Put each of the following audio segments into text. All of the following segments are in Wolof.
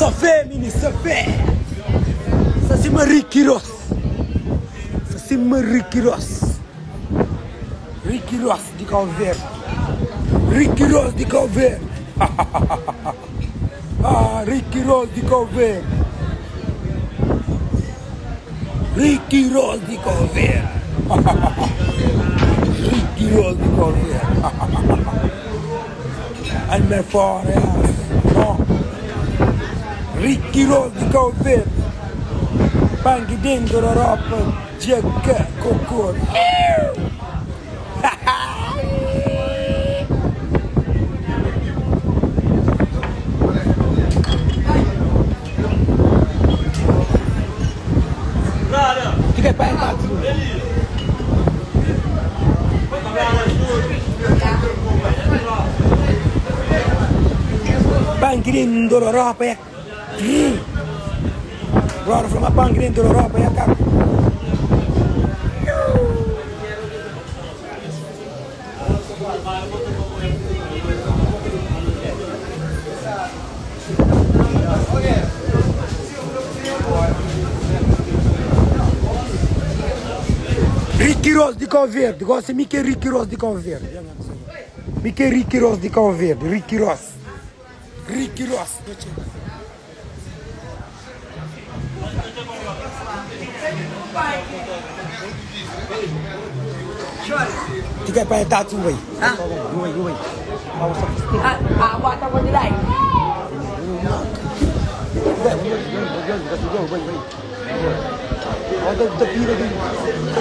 Ça fait, Mini, ça fait. Ça, c'est ma Ricky Ross. Ça, c'est ma Ricky Ross. Ricky Ross de Cabo Verde. Ricky Ross de Cabo Verde. Ah, Ricky Ross de Cabo Verde. Ricky Ross de Cabo Verde. Ricky Ross de Cabo Verde. Al me fare, no. Ricky Ross de Cabo Verde. Panki dentro la roba, GK, cocone. Ti che fai cazzo? Panki dentro la roba. Guarda, fra panki dentro la roba e capo. Ricky Ross di Cabo Verde, gosta mica Ricky Ross di Cabo Verde. Mica Ricky Ross di Cabo Verde, Ricky Ross. Ricky Ross. Ti che fai tazzo vai? Ah? Vai. Ah, guarda qua di lei. Vai.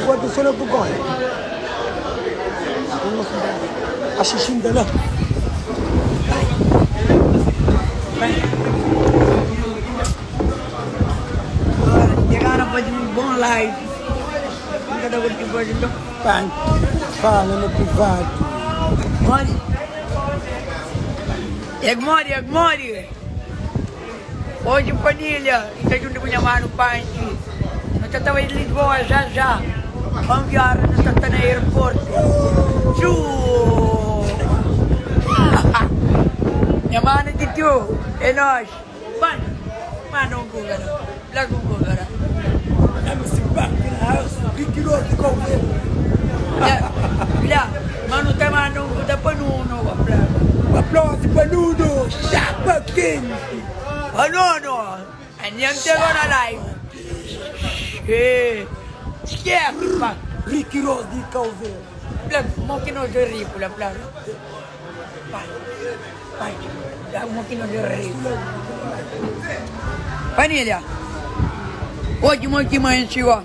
Guarda solo un po'. A 60 là. Vai. Chegaram para um bom live. Cada vez que pode então. Fala no privado. Mori. Mori. Hoje, família, está junto com a mano Panki. Nós estamos em Lisboa já. Vamos viajar, nós estamos no aeroporto. Minha mano de tio, é nós. Mano, um gugara. Lá com gugara. I'm back in the house. Ricky Ross de Cabo Verde. Mano, tá mano, tá panuno. Applausi panuno. Chapa quente. Panuno. Andiamo na live. Schiaffo, ma. Ricky Ross di Cabo Verde. Mo che non derribo la plana. Vai. Mo che non derribo. Vaniglia. Oggi molti mangi qua.